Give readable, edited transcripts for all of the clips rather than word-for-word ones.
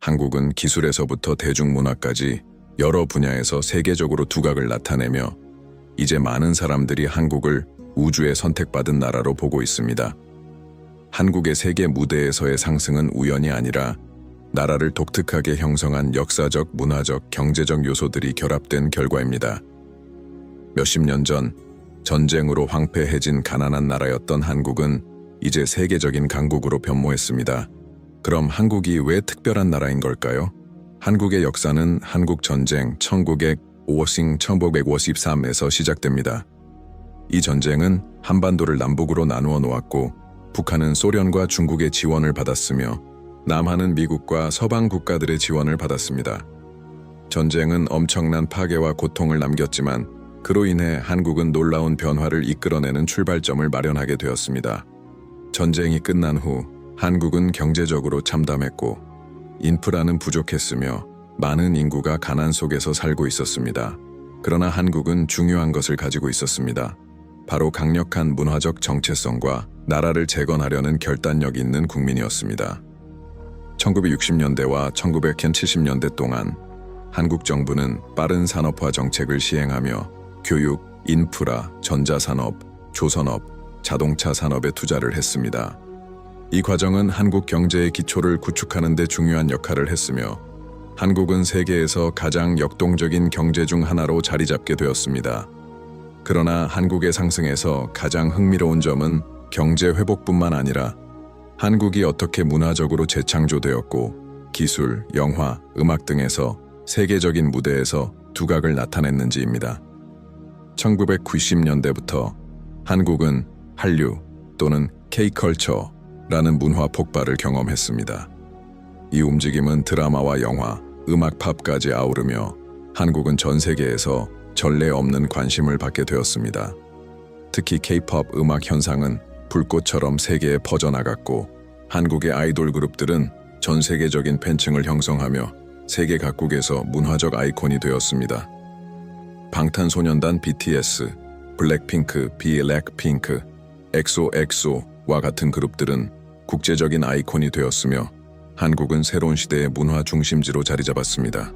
한국은 기술에서부터 대중문화까지 여러 분야에서 세계적으로 두각을 나타내며 이제 많은 사람들이 한국을 우주에 선택받은 나라로 보고 있습니다. 한국의 세계 무대에서의 상승은 우연이 아니라 나라를 독특하게 형성한 역사적, 문화적, 경제적 요소들이 결합된 결과입니다. 몇십 년 전 전쟁으로 황폐해진 가난한 나라였던 한국은 이제 세계적인 강국으로 변모했습니다. 그럼 한국이 왜 특별한 나라인 걸까요? 한국의 역사는 한국전쟁 1953에서 시작됩니다. 이 전쟁은 한반도를 남북으로 나누어 놓았고 북한은 소련과 중국의 지원을 받았으며 남한은 미국과 서방 국가들의 지원을 받았습니다. 전쟁은 엄청난 파괴와 고통을 남겼지만 그로 인해 한국은 놀라운 변화를 이끌어내는 출발점을 마련하게 되었습니다. 전쟁이 끝난 후 한국은 경제적으로 참담했고 인프라는 부족했으며 많은 인구가 가난 속에서 살고 있었습니다. 그러나 한국은 중요한 것을 가지고 있었습니다. 바로 강력한 문화적 정체성과 나라를 재건하려는 결단력 있는 국민이었습니다. 1960년대와 1970년대 동안 한국 정부는 빠른 산업화 정책을 시행하며 교육, 인프라, 전자산업, 조선업, 자동차 산업에 투자를 했습니다. 이 과정은 한국 경제의 기초를 구축하는 데 중요한 역할을 했으며 한국은 세계에서 가장 역동적인 경제 중 하나로 자리 잡게 되었습니다. 그러나 한국의 상승에서 가장 흥미로운 점은 경제 회복뿐만 아니라 한국이 어떻게 문화적으로 재창조되었고 기술, 영화, 음악 등에서 세계적인 무대에서 두각을 나타냈는지입니다. 1990년대부터 한국은 한류 또는 K-컬처라는 문화 폭발을 경험했습니다. 이 움직임은 드라마와 영화, 음악, 팝까지 아우르며 한국은 전 세계에서 전례 없는 관심을 받게 되었습니다. 특히 K-팝 음악 현상은 불꽃처럼 세계에 퍼져나갔고 한국의 아이돌 그룹들은 전 세계적인 팬층을 형성하며 세계 각국에서 문화적 아이콘이 되었습니다. 방탄소년단 BTS, 블랙핑크, 블랙핑크, 엑소와 같은 그룹들은 국제적인 아이콘이 되었으며 한국은 새로운 시대의 문화 중심지로 자리 잡았습니다.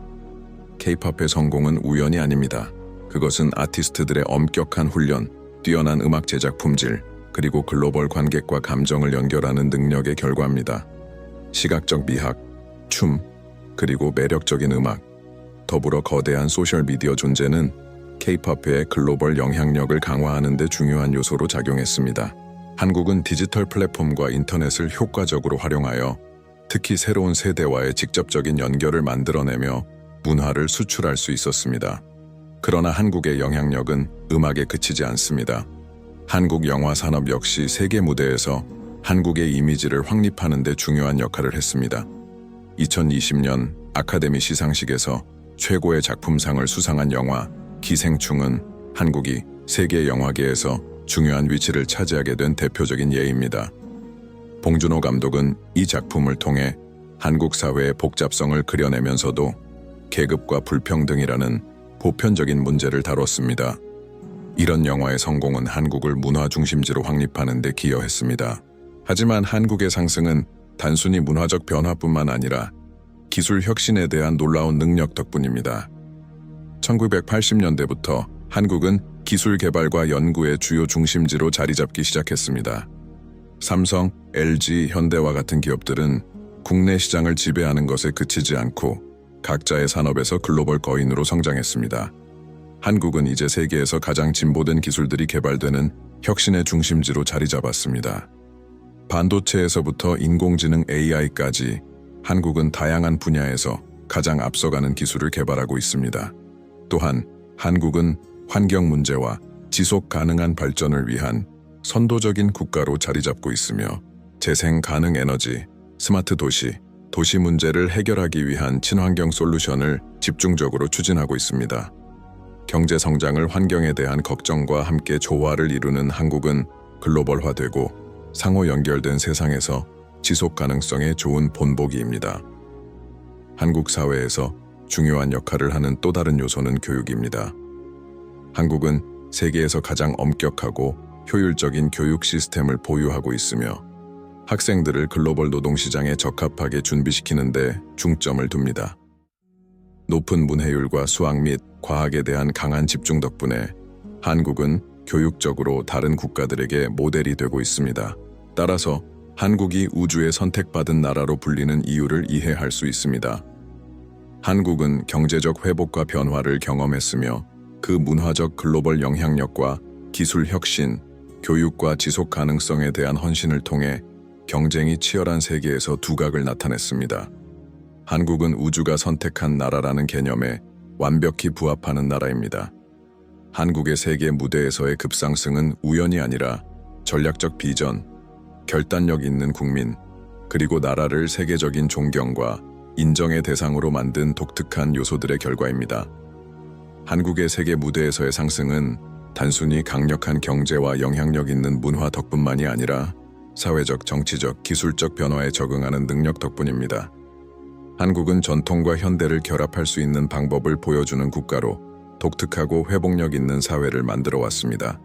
K-팝의 성공은 우연이 아닙니다. 그것은 아티스트들의 엄격한 훈련, 뛰어난 음악 제작 품질, 그리고 글로벌 관객과 감정을 연결하는 능력의 결과입니다. 시각적 미학, 춤, 그리고 매력적인 음악, 더불어 거대한 소셜미디어 존재는 K-팝의 글로벌 영향력을 강화하는 데 중요한 요소로 작용했습니다. 한국은 디지털 플랫폼과 인터넷을 효과적으로 활용하여 특히 새로운 세대와의 직접적인 연결을 만들어내며 문화를 수출할 수 있었습니다. 그러나 한국의 영향력은 음악에 그치지 않습니다. 한국 영화 산업 역시 세계 무대에서 한국의 이미지를 확립하는 데 중요한 역할을 했습니다. 2020년 아카데미 시상식에서 최고의 작품상을 수상한 영화 기생충은 한국이 세계 영화계에서 중요한 위치를 차지하게 된 대표적인 예입니다. 봉준호 감독은 이 작품을 통해 한국 사회의 복잡성을 그려내면서도 계급과 불평등이라는 보편적인 문제를 다뤘습니다. 이런 영화의 성공은 한국을 문화 중심지로 확립하는 데 기여했습니다. 하지만 한국의 상승은 단순히 문화적 변화뿐만 아니라 기술 혁신에 대한 놀라운 능력 덕분입니다. 1980년대부터 한국은 기술 개발과 연구의 주요 중심지로 자리 잡기 시작했습니다. 삼성, LG, 현대와 같은 기업들은 국내 시장을 지배하는 것에 그치지 않고 각자의 산업에서 글로벌 거인으로 성장했습니다. 한국은 이제 세계에서 가장 진보된 기술들이 개발되는 혁신의 중심지로 자리 잡았습니다. 반도체에서부터 인공지능 AI까지 한국은 다양한 분야에서 가장 앞서가는 기술을 개발하고 있습니다. 또한 한국은 환경 문제와 지속 가능한 발전을 위한 선도적인 국가로 자리 잡고 있으며 재생 가능 에너지, 스마트 도시, 도시 문제를 해결하기 위한 친환경 솔루션을 집중적으로 추진하고 있습니다. 경제 성장을 환경에 대한 걱정과 함께 조화를 이루는 한국은 글로벌화되고 상호 연결된 세상에서 지속 가능성에 좋은 본보기입니다. 한국 사회에서 중요한 역할을 하는 또 다른 요소는 교육입니다. 한국은 세계에서 가장 엄격하고 효율적인 교육 시스템을 보유하고 있으며 학생들을 글로벌 노동시장에 적합하게 준비시키는 데 중점을 둡니다. 높은 문해율과 수학 및 과학에 대한 강한 집중 덕분에 한국은 교육적으로 다른 국가들에게 모델이 되고 있습니다. 따라서 한국이 우주에 선택받은 나라로 불리는 이유를 이해할 수 있습니다. 한국은 경제적 회복과 변화를 경험했으며 그 문화적 글로벌 영향력과 기술 혁신, 교육과 지속 가능성에 대한 헌신을 통해 경쟁이 치열한 세계에서 두각을 나타냈습니다. 한국은 우주가 선택한 나라라는 개념에 완벽히 부합하는 나라입니다. 한국의 세계 무대에서의 급상승은 우연이 아니라 전략적 비전, 결단력 있는 국민, 그리고 나라를 세계적인 존경과 인정의 대상으로 만든 독특한 요소들의 결과입니다. 한국의 세계 무대에서의 상승은 단순히 강력한 경제와 영향력 있는 문화 덕분만이 아니라 사회적, 정치적, 기술적 변화에 적응하는 능력 덕분입니다. 한국은 전통과 현대를 결합할 수 있는 방법을 보여주는 국가로 독특하고 회복력 있는 사회를 만들어 왔습니다.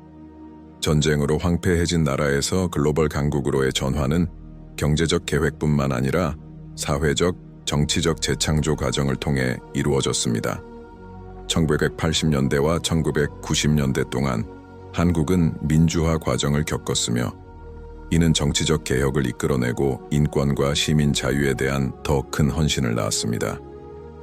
전쟁으로 황폐해진 나라에서 글로벌 강국으로의 전환은 경제적 계획뿐만 아니라 사회적, 정치적 재창조 과정을 통해 이루어졌습니다. 1980년대와 1990년대 동안 한국은 민주화 과정을 겪었으며 이는 정치적 개혁을 이끌어내고 인권과 시민 자유에 대한 더 큰 헌신을 낳았습니다.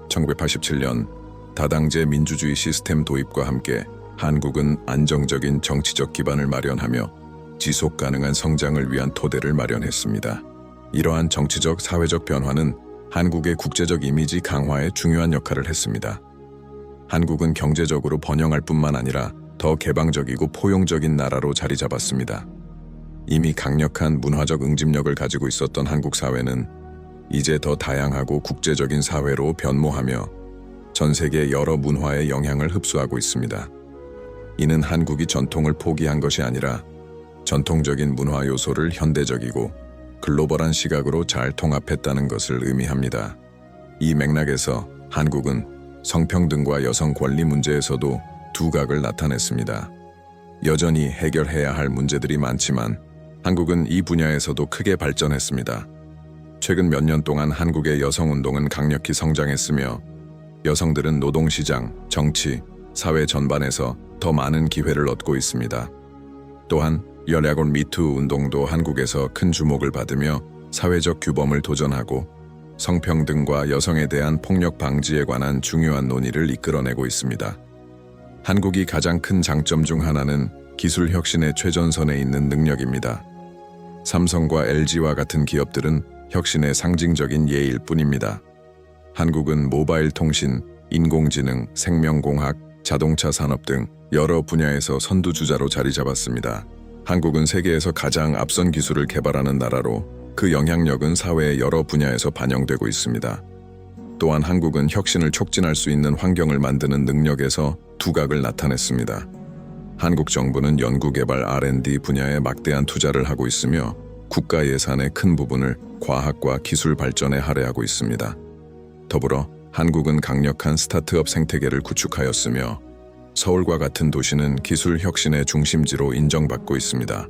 1987년 다당제 민주주의 시스템 도입과 함께 한국은 안정적인 정치적 기반을 마련하며 지속 가능한 성장을 위한 토대를 마련했습니다. 이러한 정치적, 사회적 변화는 한국의 국제적 이미지 강화에 중요한 역할을 했습니다. 한국은 경제적으로 번영할 뿐만 아니라 더 개방적이고 포용적인 나라로 자리 잡았습니다. 이미 강력한 문화적 응집력을 가지고 있었던 한국 사회는 이제 더 다양하고 국제적인 사회로 변모하며 전 세계 여러 문화의 영향을 흡수하고 있습니다. 이는 한국이 전통을 포기한 것이 아니라 전통적인 문화 요소를 현대적이고 글로벌한 시각으로 잘 통합했다는 것을 의미합니다. 이 맥락에서 한국은 성평등과 여성 권리 문제에서도 두각을 나타냈습니다. 여전히 해결해야 할 문제들이 많지만 한국은 이 분야에서도 크게 발전했습니다. 최근 몇 년 동안 한국의 여성운동은 강력히 성장했으며 여성들은 노동시장, 정치, 사회 전반에서 더 많은 기회를 얻고 있습니다. 또한 연애곤 미투 운동도 한국에서 큰 주목을 받으며 사회적 규범을 도전하고 성평등과 여성에 대한 폭력 방지에 관한 중요한 논의를 이끌어내고 있습니다. 한국이 가장 큰 장점 중 하나는 기술 혁신의 최전선에 있는 능력입니다. 삼성과 LG와 같은 기업들은 혁신의 상징적인 예일 뿐입니다. 한국은 모바일 통신, 인공지능, 생명공학, 자동차 산업 등 여러 분야에서 선두주자로 자리 잡았습니다. 한국은 세계에서 가장 앞선 기술을 개발하는 나라로 그 영향력은 사회의 여러 분야에서 반영되고 있습니다. 또한 한국은 혁신을 촉진할 수 있는 환경을 만드는 능력에서 두각을 나타냈습니다. 한국 정부는 연구개발 R&D 분야에 막대한 투자를 하고 있으며 국가 예산의 큰 부분을 과학과 기술 발전에 할애하고 있습니다. 더불어 한국은 강력한 스타트업 생태계를 구축하였으며 서울과 같은 도시는 기술 혁신의 중심지로 인정받고 있습니다.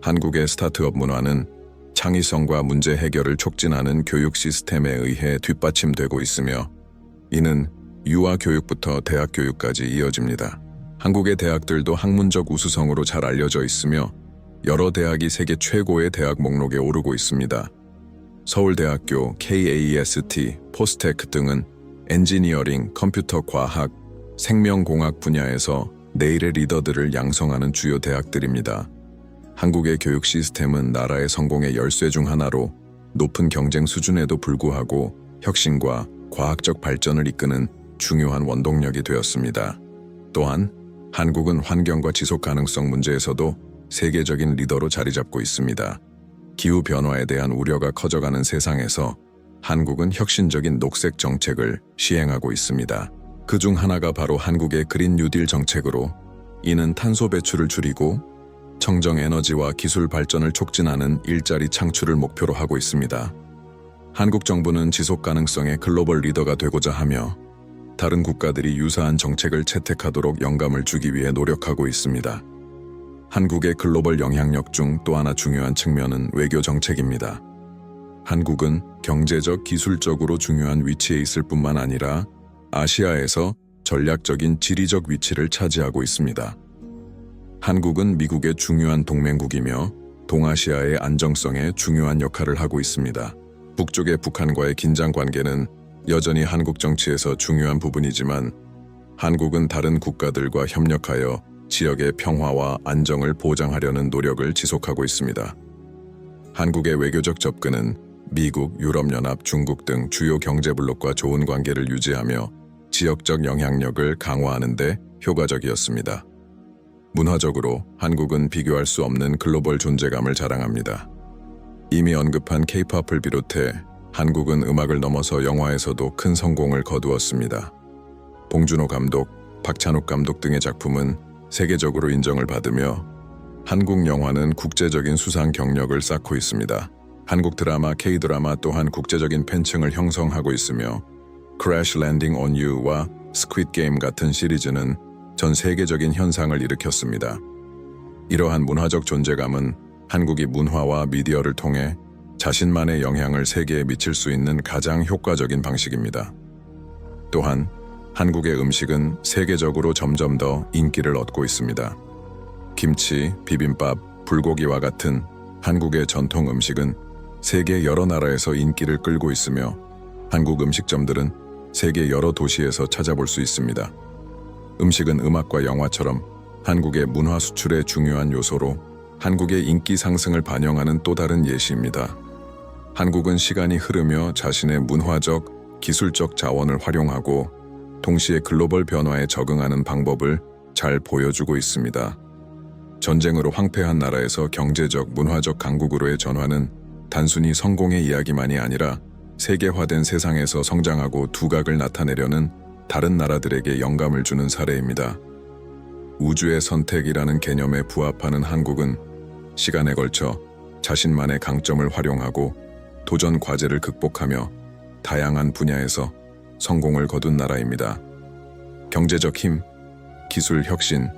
한국의 스타트업 문화는 창의성과 문제 해결을 촉진하는 교육 시스템에 의해 뒷받침되고 있으며 이는 유아 교육부터 대학 교육까지 이어집니다. 한국의 대학들도 학문적 우수성으로 잘 알려져 있으며 여러 대학이 세계 최고의 대학 목록에 오르고 있습니다. 서울대학교, KAST, 포스텍 등은 엔지니어링, 컴퓨터 과학, 생명공학 분야에서 내일의 리더들을 양성하는 주요 대학들입니다. 한국의 교육 시스템은 나라의 성공의 열쇠 중 하나로 높은 경쟁 수준에도 불구하고 혁신과 과학적 발전을 이끄는 중요한 원동력이 되었습니다. 또한 한국은 환경과 지속 가능성 문제에서도 세계적인 리더로 자리 잡고 있습니다. 기후변화에 대한 우려가 커져가는 세상에서 한국은 혁신적인 녹색 정책을 시행하고 있습니다. 그중 하나가 바로 한국의 그린 뉴딜 정책으로 이는 탄소 배출을 줄이고 청정 에너지와 기술 발전을 촉진하는 일자리 창출을 목표로 하고 있습니다. 한국 정부는 지속 가능성의 글로벌 리더가 되고자 하며 다른 국가들이 유사한 정책을 채택하도록 영감을 주기 위해 노력하고 있습니다. 한국의 글로벌 영향력 중 또 하나 중요한 측면은 외교 정책입니다. 한국은 경제적, 기술적으로 중요한 위치에 있을 뿐만 아니라 아시아에서 전략적인 지리적 위치를 차지하고 있습니다. 한국은 미국의 중요한 동맹국이며 동아시아의 안정성에 중요한 역할을 하고 있습니다. 북쪽의 북한과의 긴장 관계는 여전히 한국 정치에서 중요한 부분이지만 한국은 다른 국가들과 협력하여 지역의 평화와 안정을 보장하려는 노력을 지속하고 있습니다. 한국의 외교적 접근은 미국, 유럽연합, 중국 등 주요 경제블록과 좋은 관계를 유지하며 지역적 영향력을 강화하는 데 효과적이었습니다. 문화적으로 한국은 비교할 수 없는 글로벌 존재감을 자랑합니다. 이미 언급한 K-팝을 비롯해 한국은 음악을 넘어서 영화에서도 큰 성공을 거두었습니다. 봉준호 감독, 박찬욱 감독 등의 작품은 세계적으로 인정을 받으며 한국 영화는 국제적인 수상 경력을 쌓고 있습니다. 한국 드라마, K-드라마 또한 국제적인 팬층을 형성하고 있으며 Crash Landing on You와 Squid Game 같은 시리즈는 전 세계적인 현상을 일으켰습니다. 이러한 문화적 존재감은 한국이 문화와 미디어를 통해 자신만의 영향을 세계에 미칠 수 있는 가장 효과적인 방식입니다. 또한 한국의 음식은 세계적으로 점점 더 인기를 얻고 있습니다. 김치, 비빔밥, 불고기와 같은 한국의 전통 음식은 세계 여러 나라에서 인기를 끌고 있으며 한국 음식점들은 세계 여러 도시에서 찾아볼 수 있습니다. 음식은 음악과 영화처럼 한국의 문화 수출의 중요한 요소로 한국의 인기 상승을 반영하는 또 다른 예시입니다. 한국은 시간이 흐르며 자신의 문화적, 기술적 자원을 활용하고 동시에 글로벌 변화에 적응하는 방법을 잘 보여주고 있습니다. 전쟁으로 황폐한 나라에서 경제적, 문화적 강국으로의 전환은 단순히 성공의 이야기만이 아니라 세계화된 세상에서 성장하고 두각을 나타내려는 다른 나라들에게 영감을 주는 사례입니다. 우주의 선택이라는 개념에 부합하는 한국은 시간에 걸쳐 자신만의 강점을 활용하고 도전 과제를 극복하며 다양한 분야에서 성공을 거둔 나라입니다. 경제적 힘, 기술 혁신,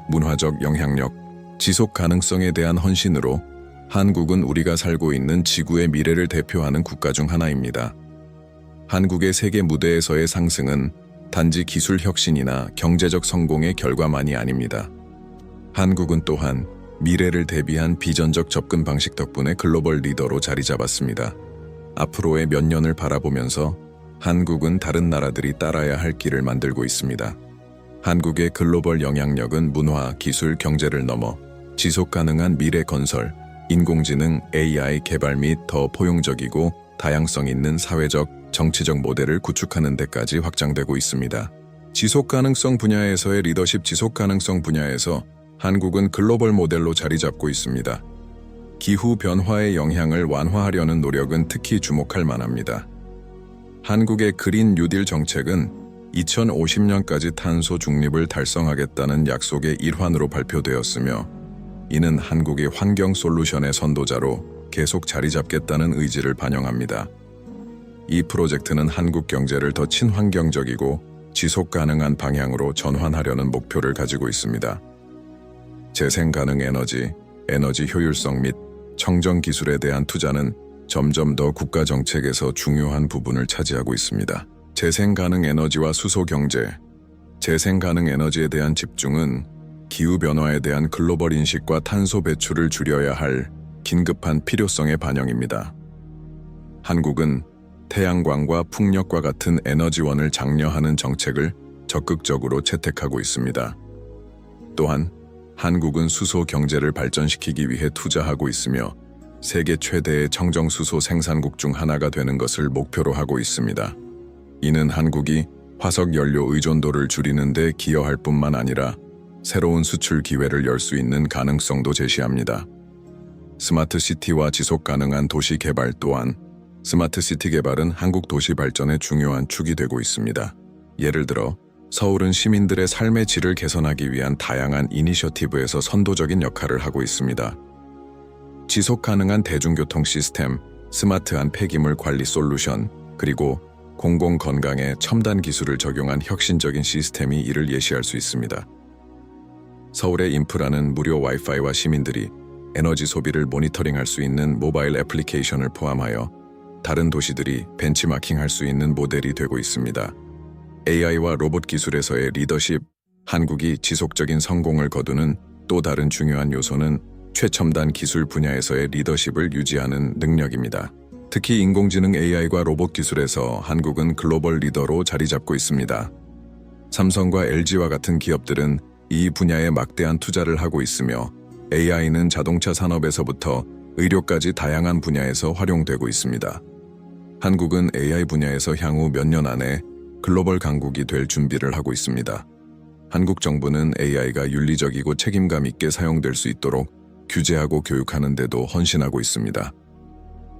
문화적 영향력, 지속 가능성에 대한 헌신으로 한국은 우리가 살고 있는 지구의 미래를 대표하는 국가 중 하나입니다. 한국의 세계 무대에서의 상승은 단지 기술 혁신이나 경제적 성공의 결과만이 아닙니다. 한국은 또한 미래를 대비한 비전적 접근 방식 덕분에 글로벌 리더로 자리 잡았습니다. 앞으로의 몇 년을 바라보면서 한국은 다른 나라들이 따라야 할 길을 만들고 있습니다. 한국의 글로벌 영향력은 문화, 기술, 경제를 넘어 지속 가능한 미래 건설, 인공지능, AI 개발 및 더 포용적이고 다양성 있는 사회적, 정치적 모델을 구축하는 데까지 확장되고 있습니다. 지속 가능성 분야에서의 리더십, 지속 가능성 분야에서 한국은 글로벌 모델로 자리 잡고 있습니다. 기후 변화의 영향을 완화하려는 노력은 특히 주목할 만합니다. 한국의 그린 뉴딜 정책은 2050년까지 탄소 중립을 달성하겠다는 약속의 일환으로 발표되었으며 이는 한국이 환경 솔루션의 선도자로 계속 자리 잡겠다는 의지를 반영합니다. 이 프로젝트는 한국 경제를 더 친환경적이고 지속 가능한 방향으로 전환하려는 목표를 가지고 있습니다. 재생 가능 에너지, 에너지 효율성 및 청정 기술에 대한 투자는 점점 더 국가 정책에서 중요한 부분을 차지하고 있습니다. 재생 가능 에너지와 수소 경제, 재생 가능 에너지에 대한 집중은 기후변화에 대한 글로벌 인식과 탄소 배출을 줄여야 할 긴급한 필요성의 반영입니다. 한국은 태양광과 풍력과 같은 에너지원을 장려하는 정책을 적극적으로 채택하고 있습니다. 또한 한국은 수소 경제를 발전시키기 위해 투자하고 있으며 세계 최대의 청정수소 생산국 중 하나가 되는 것을 목표로 하고 있습니다. 이는 한국이 화석 연료 의존도를 줄이는 데 기여할 뿐만 아니라 새로운 수출 기회를 열 수 있는 가능성도 제시합니다. 스마트 시티와 지속 가능한 도시 개발 또한 스마트 시티 개발은 한국 도시 발전의 중요한 축이 되고 있습니다. 예를 들어 서울은 시민들의 삶의 질을 개선하기 위한 다양한 이니셔티브에서 선도적인 역할을 하고 있습니다. 지속 가능한 대중교통 시스템, 스마트한 폐기물 관리 솔루션, 그리고 공공 건강에 첨단 기술을 적용한 혁신적인 시스템이 이를 예시할 수 있습니다. 서울의 인프라는 무료 와이파이와 시민들이 에너지 소비를 모니터링할 수 있는 모바일 애플리케이션을 포함하여 다른 도시들이 벤치마킹할 수 있는 모델이 되고 있습니다. AI와 로봇 기술에서의 리더십, 한국이 지속적인 성공을 거두는 또 다른 중요한 요소는 최첨단 기술 분야에서의 리더십을 유지하는 능력입니다. 특히 인공지능 AI과 로봇 기술에서 한국은 글로벌 리더로 자리 잡고 있습니다. 삼성과 LG와 같은 기업들은 이 분야에 막대한 투자를 하고 있으며 AI는 자동차 산업에서부터 의료까지 다양한 분야에서 활용되고 있습니다. 한국은 AI 분야에서 향후 몇 년 안에 글로벌 강국이 될 준비를 하고 있습니다. 한국 정부는 AI가 윤리적이고 책임감 있게 사용될 수 있도록 규제하고 교육하는 데도 헌신하고 있습니다.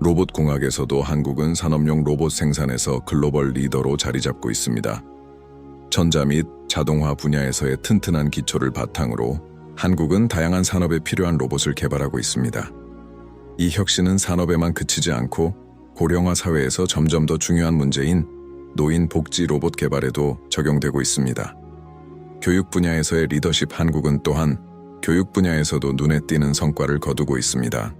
로봇 공학에서도 한국은 산업용 로봇 생산에서 글로벌 리더로 자리 잡고 있습니다. 전자 및 자동화 분야에서의 튼튼한 기초를 바탕으로 한국은 다양한 산업에 필요한 로봇을 개발하고 있습니다. 이 혁신은 산업에만 그치지 않고 고령화 사회에서 점점 더 중요한 문제인 노인 복지 로봇 개발에도 적용되고 있습니다. 교육 분야에서의 리더십 한국은 또한 교육 분야에서도 눈에 띄는 성과를 거두고 있습니다.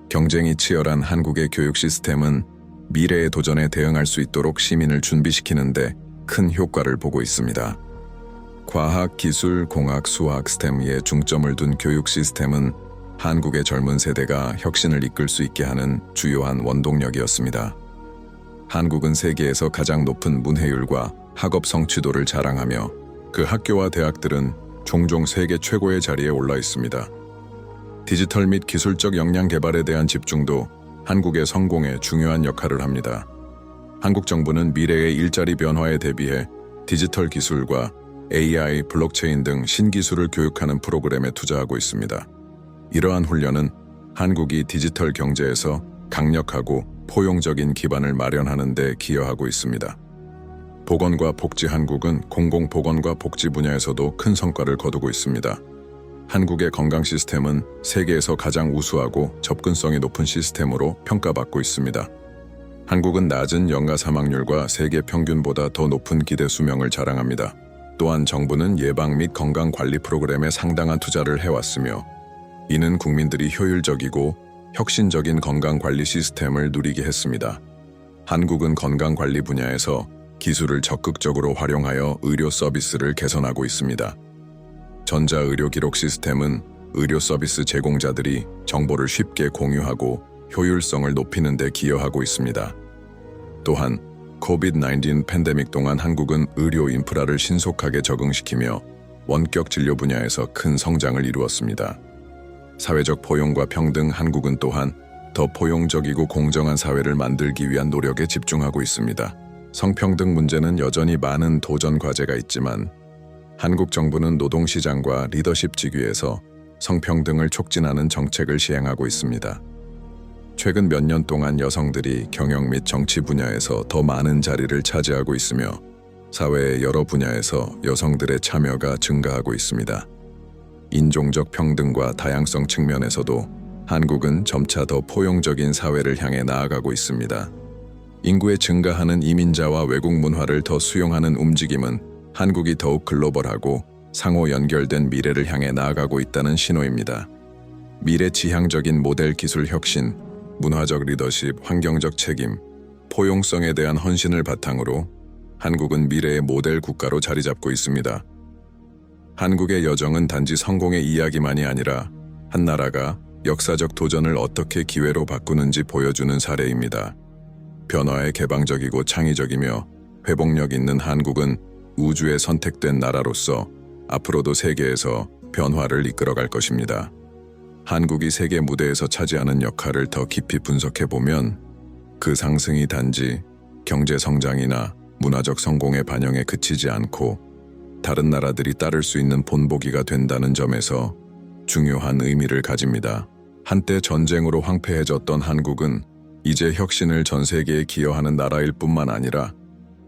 경쟁이 치열한 한국의 교육 시스템은 미래의 도전에 대응할 수 있도록 시민을 준비시키는데 큰 효과를 보고 있습니다. 과학, 기술, 공학, 수학, 스템에 중점을 둔 교육 시스템은 한국의 젊은 세대가 혁신을 이끌 수 있게 하는 주요한 원동력이었습니다. 한국은 세계에서 가장 높은 문해율과 학업 성취도를 자랑하며 그 학교와 대학들은 종종 세계 최고의 자리에 올라 있습니다. 디지털 및 기술적 역량 개발에 대한 집중도 한국의 성공에 중요한 역할을 합니다. 한국 정부는 미래의 일자리 변화에 대비해 디지털 기술과 AI, 블록체인 등 신기술을 교육하는 프로그램에 투자하고 있습니다. 이러한 훈련은 한국이 디지털 경제에서 강력하고 포용적인 기반을 마련하는 데 기여하고 있습니다. 보건과 복지 한국은 공공보건과 복지 분야에서도 큰 성과를 거두고 있습니다. 한국의 건강 시스템은 세계에서 가장 우수하고 접근성이 높은 시스템으로 평가받고 있습니다. 한국은 낮은 영아 사망률과 세계 평균보다 더 높은 기대 수명을 자랑합니다. 또한 정부는 예방 및 건강 관리 프로그램에 상당한 투자를 해왔으며 이는 국민들이 효율적이고 혁신적인 건강 관리 시스템을 누리게 했습니다. 한국은 건강 관리 분야에서 기술을 적극적으로 활용하여 의료 서비스를 개선하고 있습니다. 전자의료 기록 시스템은 의료 서비스 제공자들이 정보를 쉽게 공유하고 효율성을 높이는 데 기여하고 있습니다. 또한 COVID-19 팬데믹 동안 한국은 의료 인프라를 신속하게 적응시키며 원격 진료 분야에서 큰 성장을 이루었습니다. 사회적 포용과 평등 한국은 또한 더 포용적이고 공정한 사회를 만들기 위한 노력에 집중하고 있습니다. 성평등 문제는 여전히 많은 도전 과제가 있지만 한국 정부는 노동시장과 리더십 직위에서 성평등을 촉진하는 정책을 시행하고 있습니다. 최근 몇 년 동안 여성들이 경영 및 정치 분야에서 더 많은 자리를 차지하고 있으며 사회의 여러 분야에서 여성들의 참여가 증가하고 있습니다. 인종적 평등과 다양성 측면에서도 한국은 점차 더 포용적인 사회를 향해 나아가고 있습니다. 인구의 증가하는 이민자와 외국 문화를 더 수용하는 움직임은 한국이 더욱 글로벌하고 상호 연결된 미래를 향해 나아가고 있다는 신호입니다. 미래 지향적인 모델 기술 혁신, 문화적 리더십, 환경적 책임, 포용성에 대한 헌신을 바탕으로 한국은 미래의 모델 국가로 자리 잡고 있습니다. 한국의 여정은 단지 성공의 이야기만이 아니라 한 나라가 역사적 도전을 어떻게 기회로 바꾸는지 보여주는 사례입니다. 변화에 개방적이고 창의적이며 회복력 있는 한국은 우주에 선택된 나라로서 앞으로도 세계에서 변화를 이끌어갈 것입니다. 한국이 세계 무대에서 차지하는 역할을 더 깊이 분석해보면 그 상승이 단지 경제 성장이나 문화적 성공의 반영에 그치지 않고 다른 나라들이 따를 수 있는 본보기가 된다는 점에서 중요한 의미를 가집니다. 한때 전쟁으로 황폐해졌던 한국은 이제 혁신을 전 세계에 기여하는 나라일 뿐만 아니라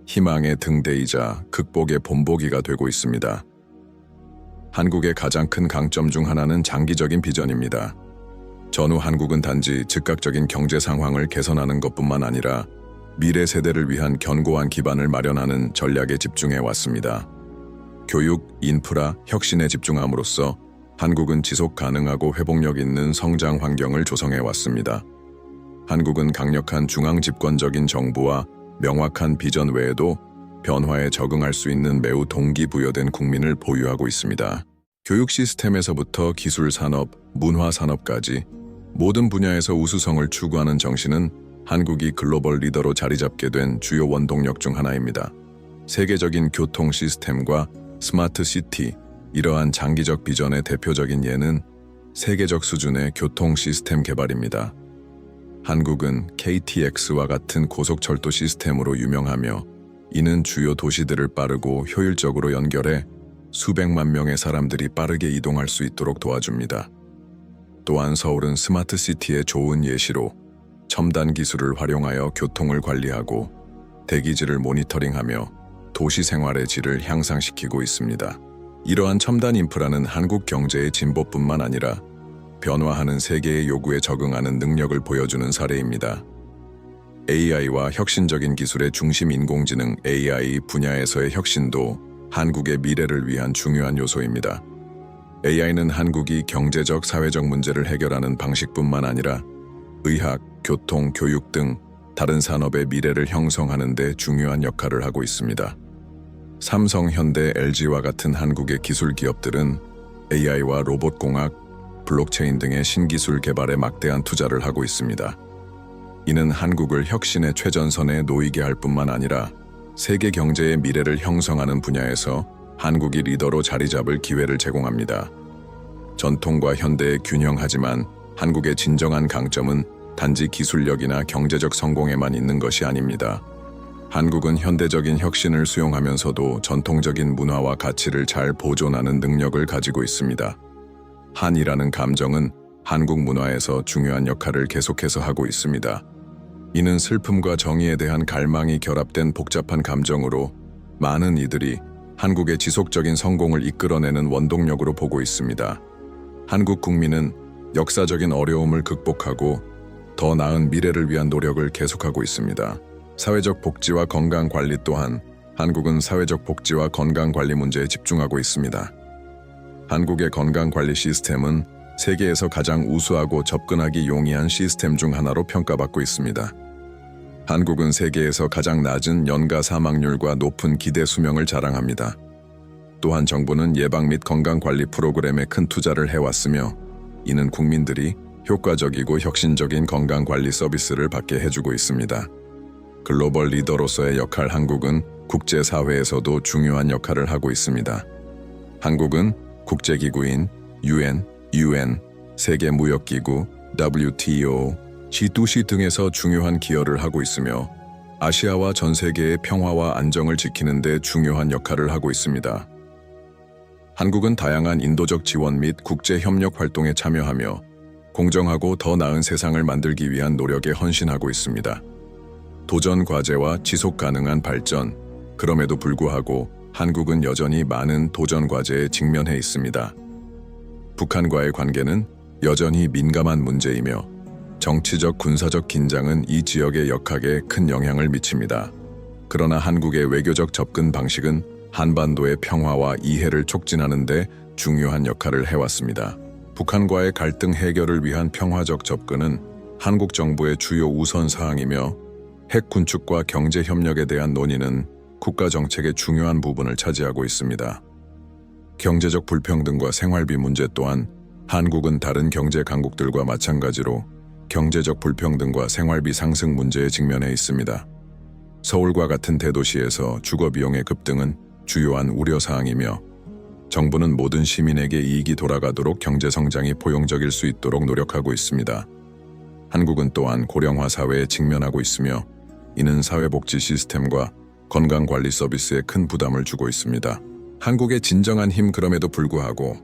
희망의 등대이자 극복의 본보기가 되고 있습니다. 한국의 가장 큰 강점 중 하나는 장기적인 비전입니다. 전후 한국은 단지 즉각적인 경제 상황을 개선하는 것뿐만 아니라 미래 세대를 위한 견고한 기반을 마련하는 전략에 집중해 왔습니다. 교육, 인프라, 혁신에 집중함으로써 한국은 지속 가능하고 회복력 있는 성장 환경을 조성해 왔습니다. 한국은 강력한 중앙 집권적인 정부와 명확한 비전 외에도 변화에 적응할 수 있는 매우 동기부여된 국민을 보유하고 있습니다. 교육 시스템에서부터 기술 산업, 문화 산업까지 모든 분야에서 우수성을 추구하는 정신은 한국이 글로벌 리더로 자리 잡게 된 주요 원동력 중 하나입니다. 세계적인 교통 시스템과 스마트 시티, 이러한 장기적 비전의 대표적인 예는 세계적 수준의 교통 시스템 개발입니다. 한국은 KTX와 같은 고속철도 시스템으로 유명하며 이는 주요 도시들을 빠르고 효율적으로 연결해 수백만 명의 사람들이 빠르게 이동할 수 있도록 도와줍니다. 또한 서울은 스마트 시티의 좋은 예시로 첨단 기술을 활용하여 교통을 관리하고 대기질을 모니터링하며 도시 생활의 질을 향상시키고 있습니다. 이러한 첨단 인프라는 한국 경제의 진보뿐만 아니라 변화하는 세계의 요구에 적응하는 능력을 보여주는 사례입니다. AI와 혁신적인 기술의 중심 인공지능 AI 분야에서의 혁신도 한국의 미래를 위한 중요한 요소입니다. AI는 한국이 경제적, 사회적 문제를 해결하는 방식뿐만 아니라 의학, 교통, 교육 등 다른 산업의 미래를 형성하는 데 중요한 역할을 하고 있습니다. 삼성, 현대, LG와 같은 한국의 기술 기업들은 AI와 로봇공학, 블록체인 등의 신기술 개발에 막대한 투자를 하고 있습니다. 이는 한국을 혁신의 최전선에 놓이게 할 뿐만 아니라 세계 경제의 미래를 형성하는 분야에서 한국이 리더로 자리 잡을 기회를 제공합니다. 전통과 현대에 균형하지만 한국의 진정한 강점은 단지 기술력이나 경제적 성공에만 있는 것이 아닙니다. 한국은 현대적인 혁신을 수용하면서도 전통적인 문화와 가치를 잘 보존하는 능력을 가지고 있습니다. 한이라는 감정은 한국 문화에서 중요한 역할을 계속해서 하고 있습니다. 이는 슬픔과 정의에 대한 갈망이 결합된 복잡한 감정으로 많은 이들이 한국의 지속적인 성공을 이끌어내는 원동력으로 보고 있습니다. 한국 국민은 역사적인 어려움을 극복하고 더 나은 미래를 위한 노력을 계속하고 있습니다. 사회적 복지와 건강 관리 또한 한국은 사회적 복지와 건강 관리 문제에 집중하고 있습니다. 한국의 건강 관리 시스템은 세계에서 가장 우수하고 접근하기 용이한 시스템 중 하나로 평가받고 있습니다. 한국은 세계에서 가장 낮은 연가 사망률과 높은 기대 수명을 자랑합니다. 또한 정부는 예방 및 건강 관리 프로그램에 큰 투자를 해왔으며 이는 국민들이 효과적이고 혁신적인 건강 관리 서비스를 받게 해주고 있습니다. 글로벌 리더로서의 역할 한국은 국제사회에서도 중요한 역할을 하고 있습니다. 한국은 국제기구인 UN, 세계무역기구, WTO, G2C 등에서 중요한 기여를 하고 있으며 아시아와 전 세계의 평화와 안정을 지키는 데 중요한 역할을 하고 있습니다. 한국은 다양한 인도적 지원 및 국제협력 활동에 참여하며 공정하고 더 나은 세상을 만들기 위한 노력에 헌신하고 있습니다. 도전 과제와 지속 가능한 발전, 그럼에도 불구하고 한국은 여전히 많은 도전 과제에 직면해 있습니다. 북한과의 관계는 여전히 민감한 문제이며 정치적 군사적 긴장은 이 지역의 역학에 큰 영향을 미칩니다. 그러나 한국의 외교적 접근 방식은 한반도의 평화와 이해를 촉진하는 데 중요한 역할을 해왔습니다. 북한과의 갈등 해결을 위한 평화적 접근은 한국 정부의 주요 우선 사항이며 핵 군축과 경제 협력에 대한 논의는 국가 정책의 중요한 부분을 차지하고 있습니다. 경제적 불평등과 생활비 문제 또한 한국은 다른 경제 강국들과 마찬가지로 경제적 불평등과 생활비 상승 문제에 직면해 있습니다. 서울과 같은 대도시에서 주거비용의 급등은 주요한 우려사항이며 정부는 모든 시민에게 이익이 돌아가도록 경제성장이 포용적일 수 있도록 노력하고 있습니다. 한국은 또한 고령화 사회에 직면하고 있으며 이는 사회복지 시스템과 건강관리 서비스에 큰 부담을 주고 있습니다. 한국의 진정한 힘 그럼에도 불구하고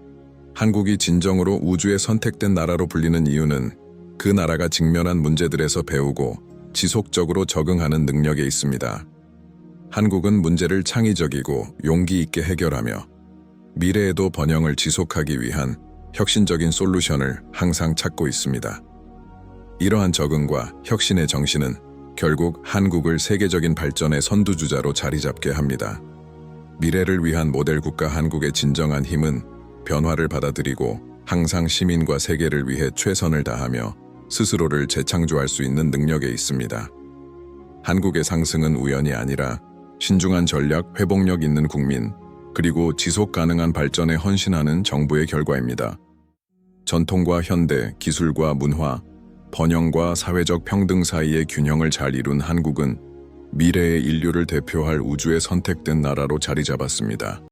한국이 진정으로 우주의 선택된 나라로 불리는 이유는 그 나라가 직면한 문제들에서 배우고 지속적으로 적응하는 능력에 있습니다. 한국은 문제를 창의적이고 용기 있게 해결하며 미래에도 번영을 지속하기 위한 혁신적인 솔루션을 항상 찾고 있습니다. 이러한 적응과 혁신의 정신은 결국 한국을 세계적인 발전의 선두주자로 자리 잡게 합니다. 미래를 위한 모델 국가 한국의 진정한 힘은 변화를 받아들이고 항상 시민과 세계를 위해 최선을 다하며 스스로를 재창조할 수 있는 능력에 있습니다. 한국의 상승은 우연이 아니라 신중한 전략, 회복력 있는 국민, 그리고 지속 가능한 발전에 헌신하는 정부의 결과입니다. 전통과 현대, 기술과 문화, 번영과 사회적 평등 사이의 균형을 잘 이룬 한국은 미래의 인류를 대표할 우주에 선택된 나라로 자리 잡았습니다.